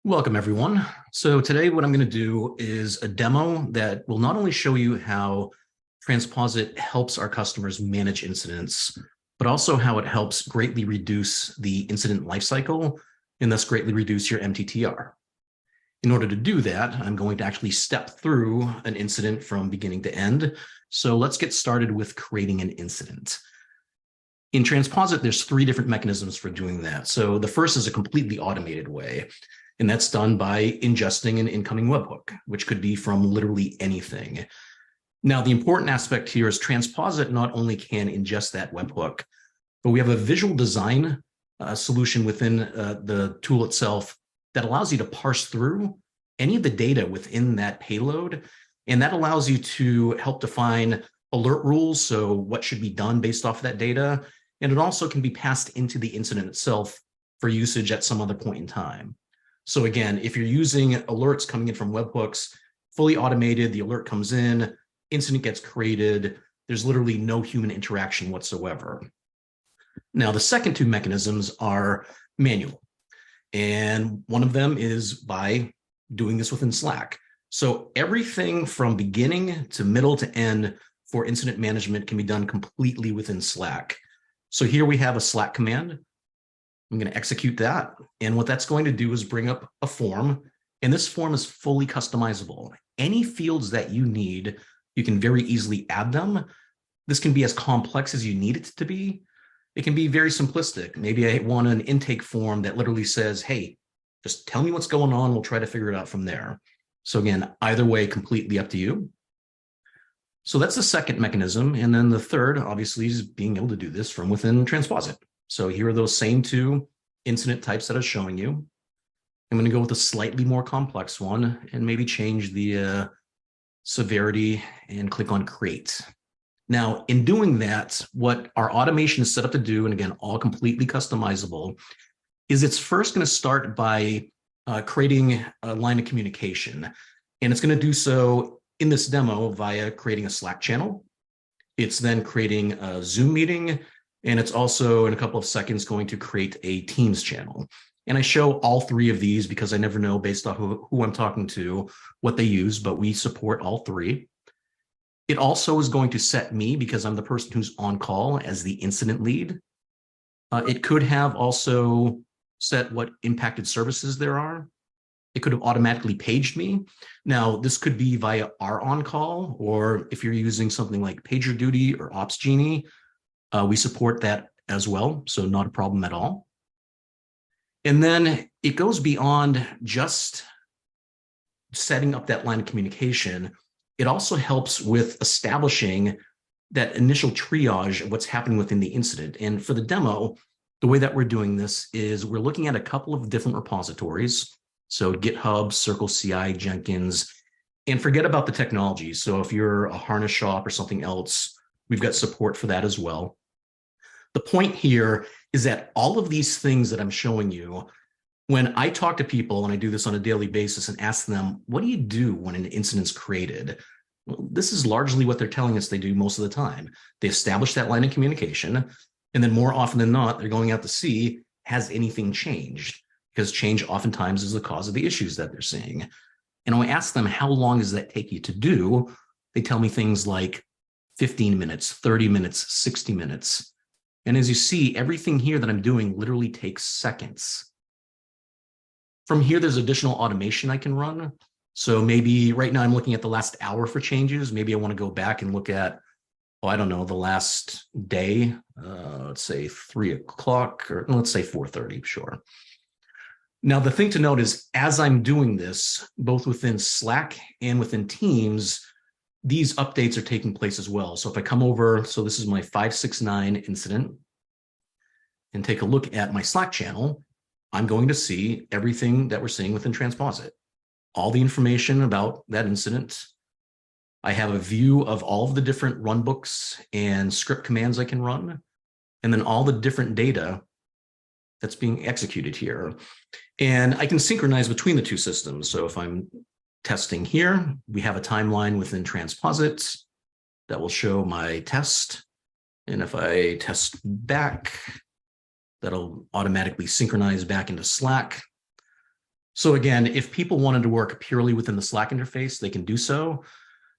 Welcome, everyone. So today what I'm going to do is a demo that will not only show you how Transposit helps our customers manage incidents, but also how it helps greatly reduce the incident lifecycle and thus greatly reduce your MTTR. In order to do that, I'm going to actually step through an incident from beginning to end. So let's get started with creating an incident. In Transposit, there's three different mechanisms for doing that. So the first is a completely automated way. And that's done by ingesting an incoming webhook, which could be from literally anything. Now, the important aspect here is Transposit not only can ingest that webhook, but we have a visual design solution within the tool itself that allows you to parse through any of the data within that payload. And that allows you to help define alert rules, so what should be done based off of that data. And it also can be passed into the incident itself for usage at some other point in time. So again, if you're using alerts coming in from webhooks, fully automated, the alert comes in, incident gets created, there's literally no human interaction whatsoever. Now, the second two mechanisms are manual. And one of them is by doing this within Slack. So everything from beginning to middle to end for incident management can be done completely within Slack. So here we have a Slack command. I'm going to execute that. And what that's going to do is bring up a form. And this form is fully customizable. Any fields that you need, you can very easily add them. This can be as complex as you need it to be. It can be very simplistic. Maybe I want an intake form that literally says, hey, just tell me what's going on. We'll try to figure it out from there. So again, either way, completely up to you. So that's the second mechanism. And then the third, obviously, is being able to do this from within Transposit. So here are those same two incident types that I was showing you. I'm going to go with a slightly more complex one and maybe change the severity and click on create. Now, in doing that, what our automation is set up to do, and again, all completely customizable, is it's first going to start by creating a line of communication. And it's going to do so in this demo via creating a Slack channel. It's then creating a Zoom meeting. And it's also in a couple of seconds going to create a Teams channel. And I show all three of these because I never know based off of who I'm talking to what they use, but we support all three. It also is going to set me, because I'm the person who's on call, as the incident lead. It could have also set what impacted services there are. It could have automatically paged me. Now, this could be via our on-call, or if you're using something like PagerDuty or OpsGenie, we support that as well, so not a problem at all. And then it goes beyond just setting up that line of communication. It also helps with establishing that initial triage of what's happening within the incident. And for the demo, the way that we're doing this is we're looking at a couple of different repositories. So GitHub, CircleCI, Jenkins, and forget about the technology. So if you're a harness shop or something else, we've got support for that as well. The point here is that all of these things that I'm showing you, when I talk to people, and I do this on a daily basis, and ask them, what do you do when an incident's created? Well, this is largely what they're telling us they do most of the time. They establish that line of communication, and then more often than not, they're going out to see, has anything changed? Because change oftentimes is the cause of the issues that they're seeing. And when I ask them, how long does that take you to do? They tell me things like 15 minutes, 30 minutes, 60 minutes. And as you see, everything here that I'm doing literally takes seconds. From here, there's additional automation I can run. So maybe right now I'm looking at the last hour for changes. Maybe I want to go back and look at, oh, I don't know, the last day, let's say 3 o'clock, or let's say 4:30, sure. Now, the thing to note is, as I'm doing this, both within Slack and within Teams, these updates are taking place as well. So if I come over, so this is my 569 incident, and take a look at my Slack channel, I'm going to see everything that we're seeing within Transposit. All the information about that incident. I have a view of all of the different runbooks and script commands I can run, and then all the different data that's being executed here. And I can synchronize between the two systems. So if I'm testing here, we have a timeline within Transposit that will show my test. And if I test back, that'll automatically synchronize back into Slack. So again, if people wanted to work purely within the Slack interface, they can do so.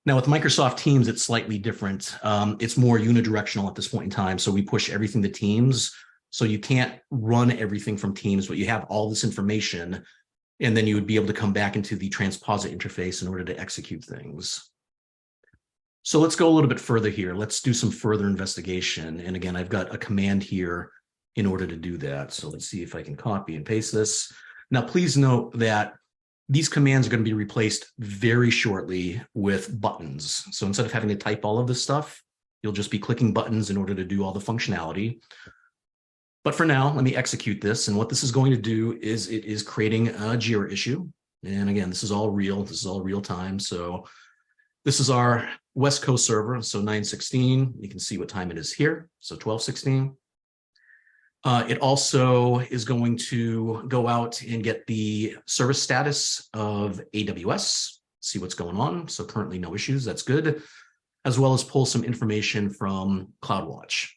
Now with Microsoft Teams, it's slightly different. It's more unidirectional at this point in time. So we push everything to Teams. So you can't run everything from Teams, but you have all this information, and then you would be able to come back into the Transposit interface in order to execute things. So let's go a little bit further here. Let's do some further investigation. And again, I've got a command here in order to do that. So let's see if I can copy and paste this. Now, please note that these commands are going to be replaced very shortly with buttons. So instead of having to type all of this stuff, you'll just be clicking buttons in order to do all the functionality. But for now, let me execute this. And what this is going to do is it is creating a Jira issue. And again, this is all real. This is all real time. So this is our West Coast server. So 9:16, you can see what time it is here. So 12:16. It also is going to go out and get the service status of AWS, see what's going on. So currently no issues, that's good, as well as pull some information from CloudWatch.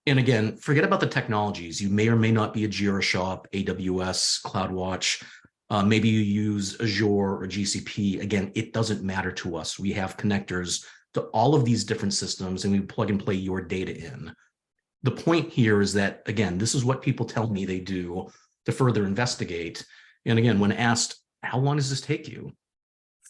And again, forget about the technologies. You may or may not be a Jira shop, AWS, CloudWatch. Maybe you use Azure or GCP. Again, it doesn't matter to us. We have connectors to all of these different systems, and we plug and play your data in. The point here is that, again, this is what people tell me they do to further investigate. And again, when asked, how long does this take you?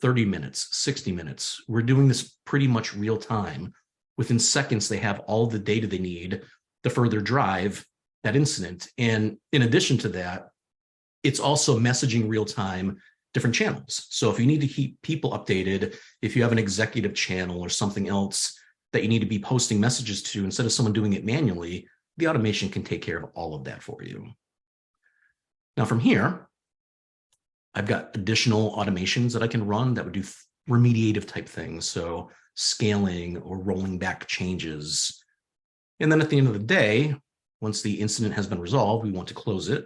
30 minutes, 60 minutes. We're doing this pretty much real time. Within seconds, they have all the data they need to further drive that incident. And in addition to that, it's also messaging real time different channels. So if you need to keep people updated, if you have an executive channel or something else that you need to be posting messages to, instead of someone doing it manually, the automation can take care of all of that for you. Now from here, I've got additional automations that I can run that would do remediative type things. So scaling or rolling back changes. And then at the end of the day, once the incident has been resolved, we want to close it.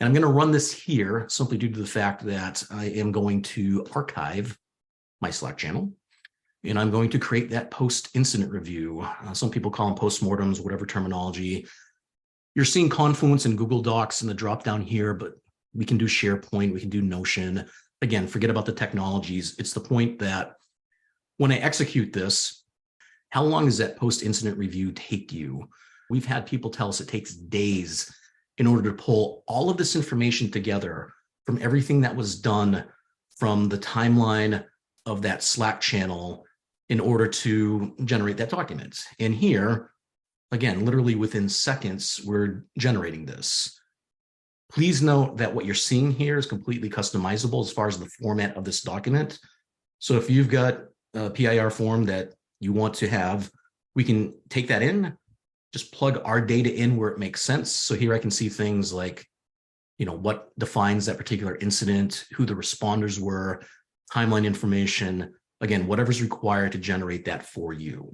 And I'm going to run this here simply due to the fact that I am going to archive my Slack channel. And I'm going to create that post-incident review. Some people call them postmortems, whatever terminology. You're seeing Confluence and Google Docs in the drop-down here, but we can do SharePoint, we can do Notion. Again, forget about the technologies. It's the point that when I execute this, how long does that post-incident review take you? We've had people tell us it takes days in order to pull all of this information together from everything that was done from the timeline of that Slack channel in order to generate that document. And here, again, literally within seconds, we're generating this. Please note that what you're seeing here is completely customizable as far as the format of this document. So if you've got a PIR form that you want to have, we can take that in, just plug our data in where it makes sense. So here I can see things like, what defines that particular incident, who the responders were, timeline information, again, whatever's required to generate that for you.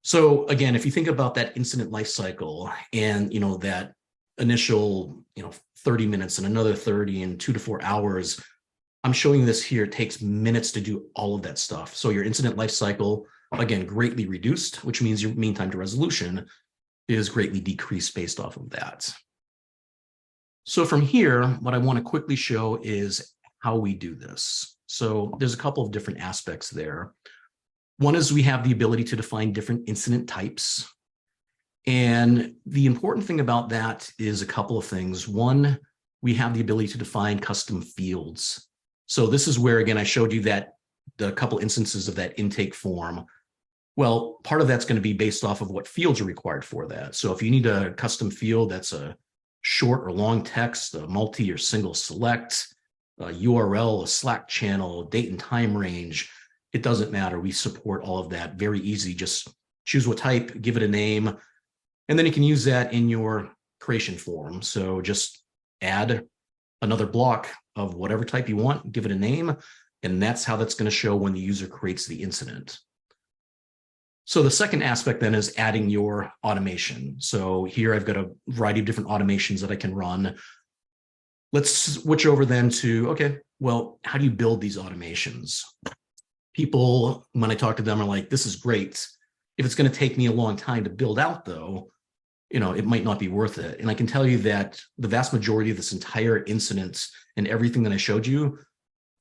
So again, if you think about that incident lifecycle and, that initial, 30 minutes and another 30 and 2 to 4 hours, I'm showing this here. It takes minutes to do all of that stuff. So your incident lifecycle, again, greatly reduced, which means your mean time to resolution is greatly decreased based off of that. So from here, what I want to quickly show is how we do this. So there's a couple of different aspects there. One is we have the ability to define different incident types. And the important thing about that is a couple of things. One, we have the ability to define custom fields. So this is where, again, I showed you that the couple instances of that intake form. Well, part of that's going to be based off of what fields are required for that. So if you need a custom field that's a short or long text, a multi or single select, a URL, a Slack channel, date and time range, it doesn't matter. We support all of that very easy. Just choose what type, give it a name, and then you can use that in your creation form. So just add another block of whatever type you want, give it a name, and that's how that's going to show when the user creates the incident. So the second aspect then is adding your automation. So here I've got a variety of different automations that I can run. Let's switch over then to, okay, well, how do you build these automations? People, when I talk to them, are like, this is great. If it's going to take me a long time to build out, though, it might not be worth it. And I can tell you that the vast majority of this entire incident and everything that I showed you,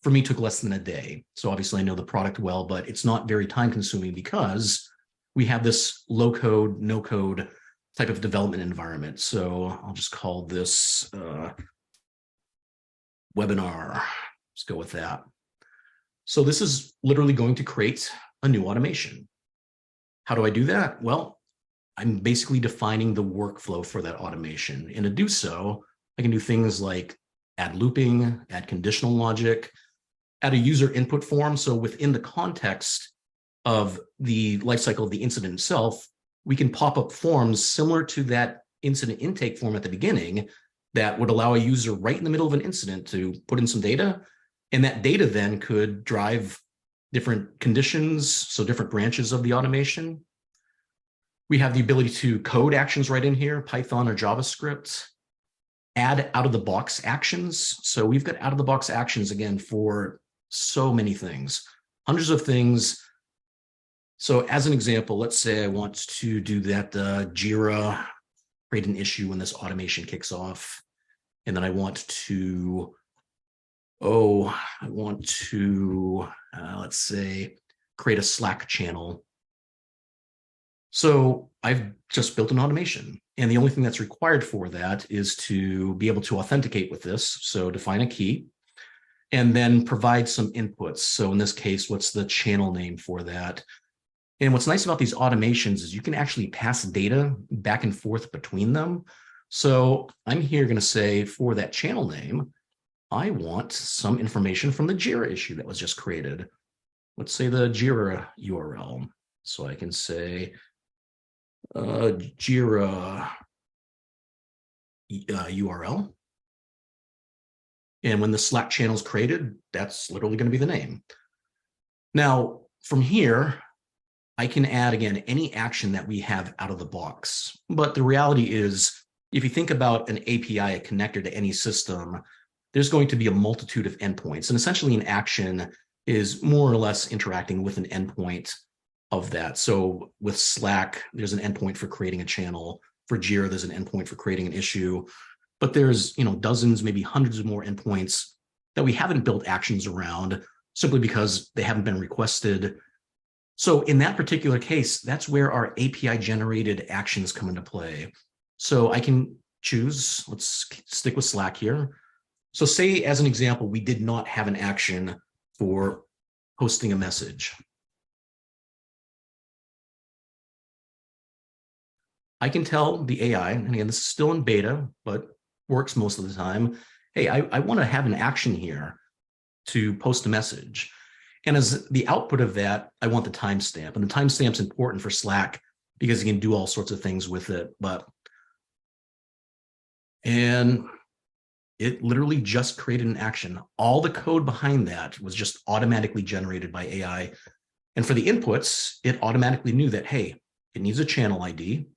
for me, took less than a day. So obviously I know the product well, but it's not very time consuming because we have this low code, no code type of development environment. So I'll just call this webinar. Let's go with that. So this is literally going to create a new automation. How do I do that? Well, I'm basically defining the workflow for that automation. And to do so, I can do things like add looping, add conditional logic, add a user input form. So within the context of the lifecycle of the incident itself, we can pop up forms similar to that incident intake form at the beginning that would allow a user right in the middle of an incident to put in some data. And that data then could drive different conditions, so different branches of the automation. We have the ability to code actions right in here, Python or JavaScript, add out-of-the-box actions. So we've got out-of-the-box actions, again, for so many things, hundreds of things. So as an example, let's say I want to do that Jira, create an issue when this automation kicks off. And then I want to, let's say, create a Slack channel. So I've just built an automation. And the only thing that's required for that is to be able to authenticate with this. So define a key and then provide some inputs. So in this case, what's the channel name for that? And what's nice about these automations is you can actually pass data back and forth between them. So I'm here going to say for that channel name, I want some information from the Jira issue that was just created. Let's say the Jira URL. So I can say Jira URL. And when the Slack channel is created, that's literally going to be the name. Now, from here, I can add, again, any action that we have out of the box. But the reality is, if you think about an API, a connector to any system, there's going to be a multitude of endpoints. And essentially an action is more or less interacting with an endpoint of that. So with Slack, there's an endpoint for creating a channel. For Jira, there's an endpoint for creating an issue. But there's dozens, maybe hundreds of more endpoints that we haven't built actions around simply because they haven't been requested. So in that particular case, that's where our API generated actions come into play. So I can choose, let's stick with Slack here. So say, as an example, we did not have an action for posting a message. I can tell the AI, and again, this is still in beta, but works most of the time. Hey, I want to have an action here to post a message. And as the output of that, I want the timestamp. And the timestamp's important for Slack because you can do all sorts of things with it. And it literally just created an action. All the code behind that was just automatically generated by AI. And for the inputs, it automatically knew that, hey, it needs a channel ID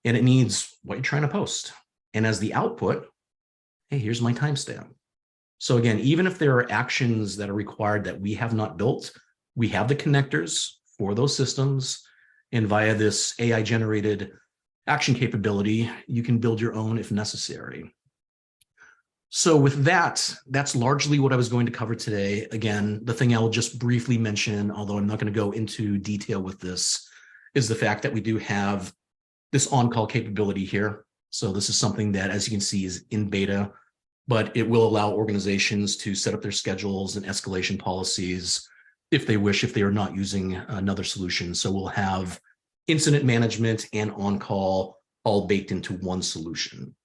and it needs what you're trying to post. And as the output, hey, here's my timestamp. So again, even if there are actions that are required that we have not built, we have the connectors for those systems. And via this AI generated action capability, you can build your own if necessary. So with that, that's largely what I was going to cover today. Again, the thing I will just briefly mention, although I'm not going to go into detail with this, is the fact that we do have this on-call capability here. So this is something that, as you can see, is in beta, but it will allow organizations to set up their schedules and escalation policies if they wish, if they are not using another solution. So we'll have incident management and on-call all baked into one solution.